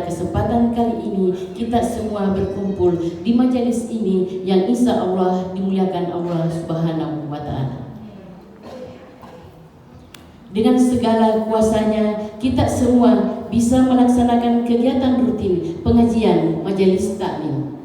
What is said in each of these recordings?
kesempatan kali ini kita semua berkumpul di majelis ini yang insya Allah dimuliakan Allah Subhanahu wa Ta'ala. Dengan segala kuasanya kita semua bisa melaksanakan kegiatan rutin pengajian majelis taklim.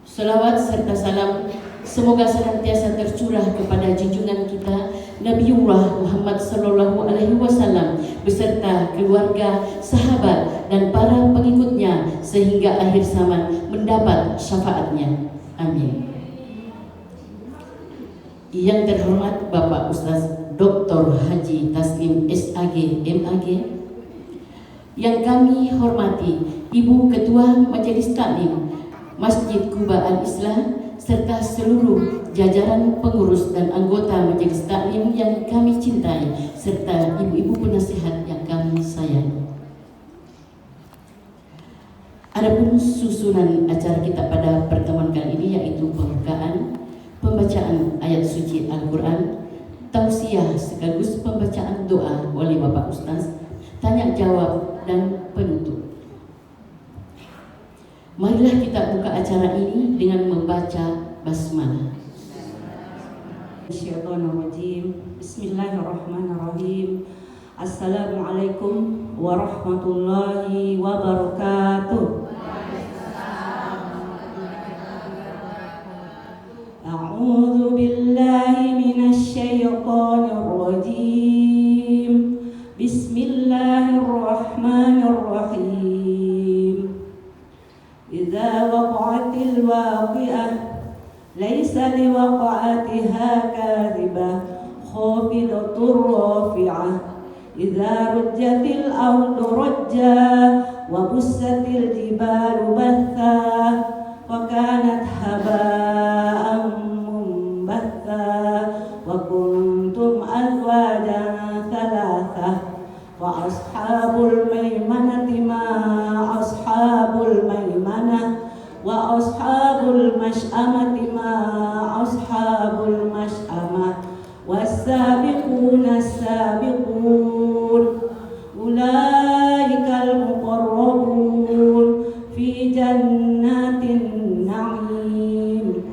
Selawat serta salam semoga senantiasa tercurah kepada junjungan kita Nabiullah Muhammad sallallahu alaihi wasallam beserta keluarga, sahabat dan para pengikutnya sehingga akhir zaman mendapat syafaatnya. Amin. Yang terhormat Bapak Ustaz Dr. Haji Taslim SAG MAG, yang kami hormati Ibu Ketua Majelis Taklim Masjid Quba Al-Islam serta seluruh jajaran pengurus dan anggota Majelis Taklim yang kami cintai serta ibu-ibu penasihat yang kami sayangi. Adapun susunan acara kita pada pertemuan kali ini yaitu pembukaan, pembacaan ayat suci Al-Quran, tausiah sekaligus pembacaan doa oleh Bapak Ustaz, tanya jawab dan penutup. Marilah kita buka acara ini dengan membaca basmalah. Bismillahirrahmanirrahim. Assalamualaikum warahmatullahi wabarakatuh. A'udzu billahi minasy syaithanir rajim. Bismillahirrahmanirrahim. Idza waqa'atil waqi'ah laisa liwaqa'atiha kadhibah khafidatur rafi'ah. Idza rujjatil ardu rajja wa bussatil jibalu batha wa kanat haba'an mumbatha wa kuntum azwajan thalathah wa ashabul maimanati ma ashabul maimanah wa ashabul mash'amati ma ashabul mash'amah was-sabiquna as-sabiqun ulaikal muqarrabun fi jannatin na'im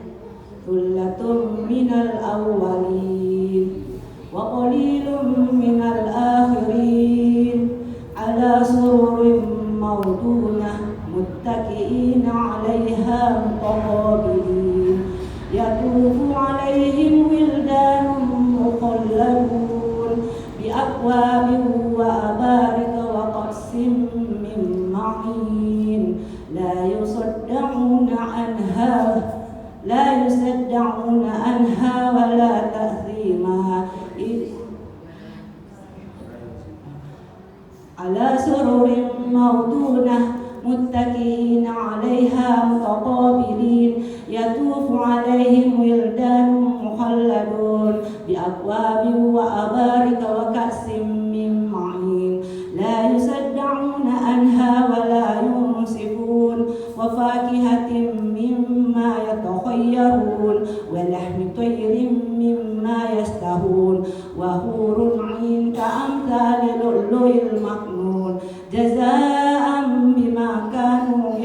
thullatun minal awwalin wa qalilun minal akhirin ala sururin mawdunah muttaqi'ina 'alaiha mutaqabilin yatufu 'alaihim wildanun mukhalladun bi akwabin wa abarika wa qassim min ma'in la yusaddauna anha wa la ta'thima ala sururin mawdunah muttaqi'ina 'alaiha mutaqabilin yatufu 'alaihim wildanun mukhalladun bi akwabin wa abarika wa ka'sim min ma'in la yusaddauna anha wa la yunsifun wa fakihatin mimma yatakhayyarun wa lahmi tayrin mimma yastahun wa hurun 'ain ka'amthali lu'lu'il maknun jazaa'an bima kanu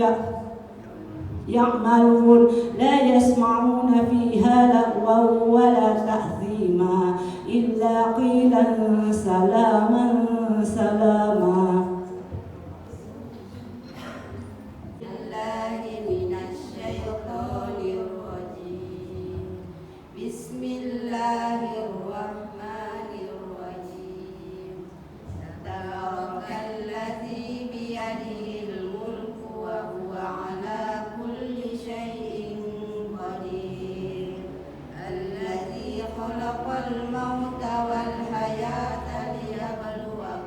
ya'malun la yasma'una fiha lagwan wa la ta'thima illa qilan salaman salama. Bismillahirrahmanirrahim. Tabarakalladzi biyadihil mulku wa huwa ala kulli syai'in qadir. Alladzi khalaqal mauta wal hayata liyabluwakum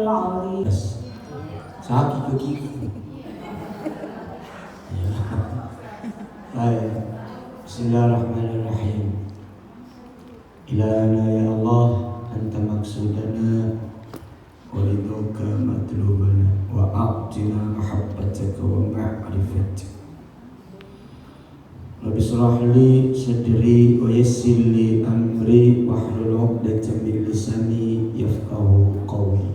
العظيم. Sakit kakiku. Baik. Bismillahirrahmanirrahim. Ilahana ya Allah, anta maksudana wa ridhoka matlubana wa a'tina mahabbataka wa ma'rifatak. Rabbi shrah li sadri wa yassir li amri wahlul 'uqdatam min lisani yafqahu qawli.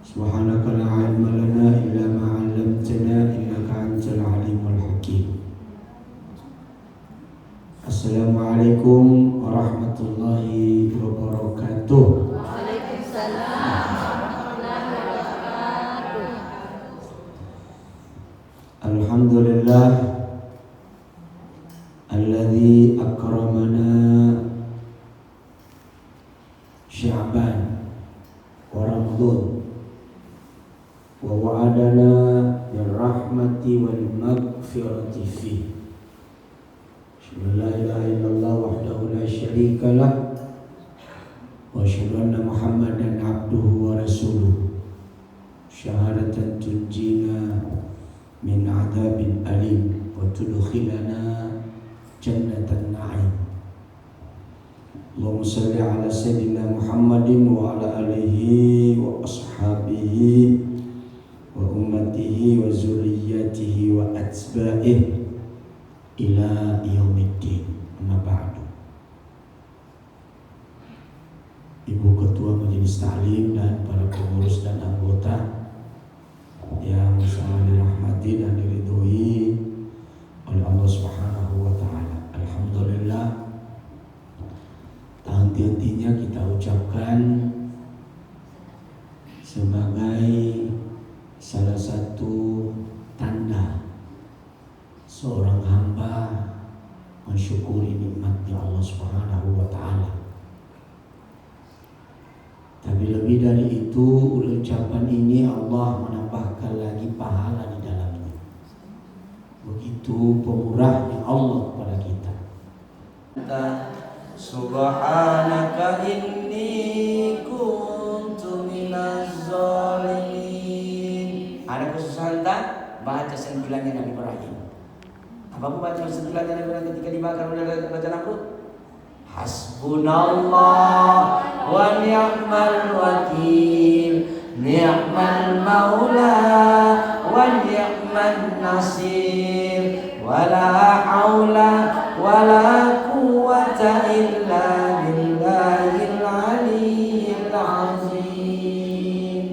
Subhanaka la ilma lana illa ma 'allamtana innaka antal alimul hakim. Assalamualaikum warahmatullahi wabarakatuh. Waalaikumsalam warahmatullahi wabarakatuh. Alhamdulillah alladzi akramana Sya'ban wa Ramadan wa wa'adana bil rahmati wal maghfirati fi. La ilaha illallah wahdahu la syarika lah wa asyhadu anna Muhammadan abduhu wa rasuluh. Syahadatan tunjina min adabin alim wa tudkhilana jannatan na'im. Allahumma salli ala sayyidina Muhammadin wa ala alihi wa ashabihi wa ummatihi wa zurriyyatihi wa atba'ihi ila yaumiddin. Amma ba'du. Ibu Ketua Majelis Ta'lim dan para pengurus dan anggota yang sangat dirahmati dan diridhoi oleh Allah Subhanahu wa taala. Alhamdulillah, hati-hatinya kita ucapkan sebagai salah satu tanda seorang hamba mensyukuri nikmatnya Allah Subhanahu wa taala. Tapi lebih dari itu, ucapan ini Allah menambahkan lagi pahala di dalamnya. Begitu pemurahnya Allah kepada kita. Subhanaka inni kuntu minaz zalimin. Ada kesusahan tak? Baca sentilannya Nabi Ibrahim. Apa baca sentilannya Nabi Ibrahim ketika dibakar oleh Raja Namrud? Hasbunallah wa ni'mal wakil, ni'mal maula wa ni'man nasir, wala haula wala quwwata illa billahil aliyyil azim.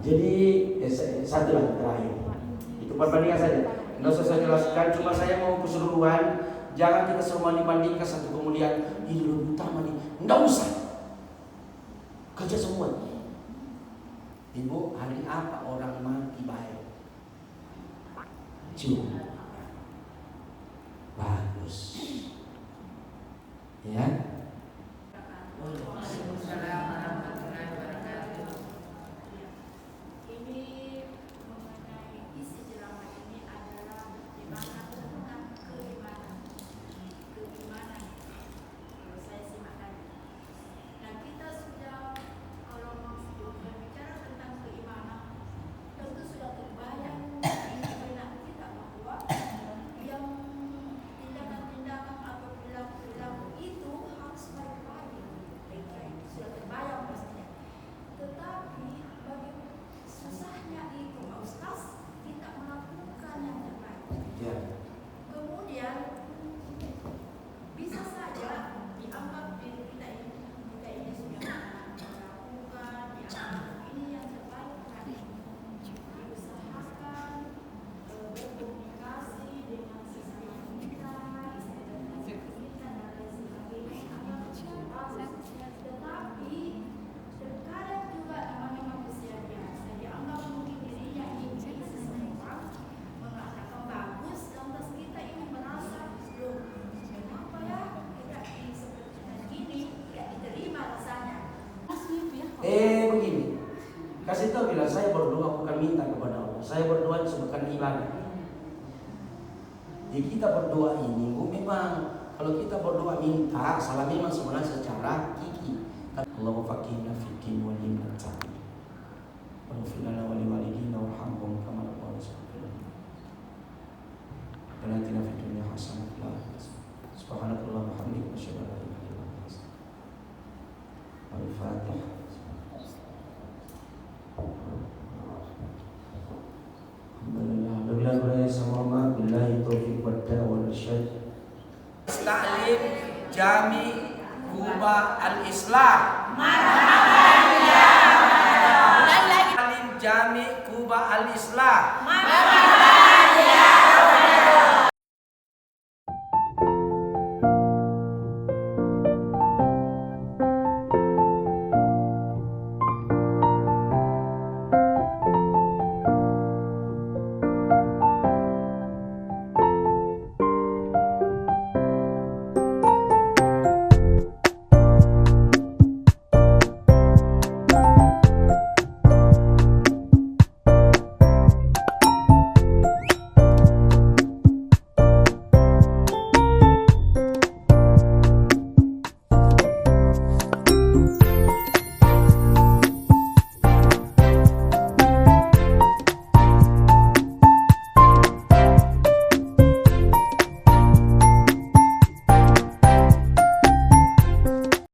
Jadi satu lagi terakhir. Itu perbandingan saja. Nggak usah saya jelaskan, cuma saya mau keseluruhan. Jangan kita semua dibandingkan satu kemudian ini lebih utama nih. Nggak usah. Kerja semua. Ibu, hari apa orang mati baik? Cuma bagus. Ya. Waalaikumsalam warahmatullahi wabarakatuh. Ini mengenai isi ceramah ini adalah bagaimana tentang keimanan. Keimanan. Kalau saya simak tadi. Dan kita sudah kalau berbicara tentang keimanan, tentu sudah terbayang di benak kita bahwa yang tindakan-tindakan atau perilaku-perilaku itu harus baik-baik. Sudah terbayang pastinya. Tetapi bagi susahnya itu, Pak Ustaz, kita melakukan yang terbaik. Ya. Kemudian bisa saja dianggap diri kita ini sudah melakukan dianggap ini yang terbaik kan. Diusahakan berkomunikasi dengan sesama kita, istri kita dan lain sebagainya. Tetapi terkadang juga namanya manusia biasa dianggap mungkin dirinya ini seseorang mengatakan bagus, lantas kita ini merasa loh, kenapa ya kita ini seperti gini, ya diterima rasanya. Begini. Kasih tahu bilang saya berdoa bukan minta kepada Allah. Saya berdoa disebutkan ibadah. Jadi kita berdoa ini memang Kalau kita berdoa minta, salah memang sebenarnya secara kiki. Allahumma faqihna fiddin wa alimna at-ta'wil. Waghfir lana wa liwalidina warhamhum kama rabbayana shaghira. Rabbana atina fid dunya hasanah wa fil akhirati hasanah. Subhanakallahumma wa bihamdika asyhadu an la ilaha illa anta astaghfiruka wa atubu ilaik. Al-Fatihah. Alhamdulillah, bila sama billahi taufiq wa irsyad. Ta'lim Jami Kuba Al-Islah. Marhaban ya. Ta'lim Jami Kuba Al-Islah. Marhaban.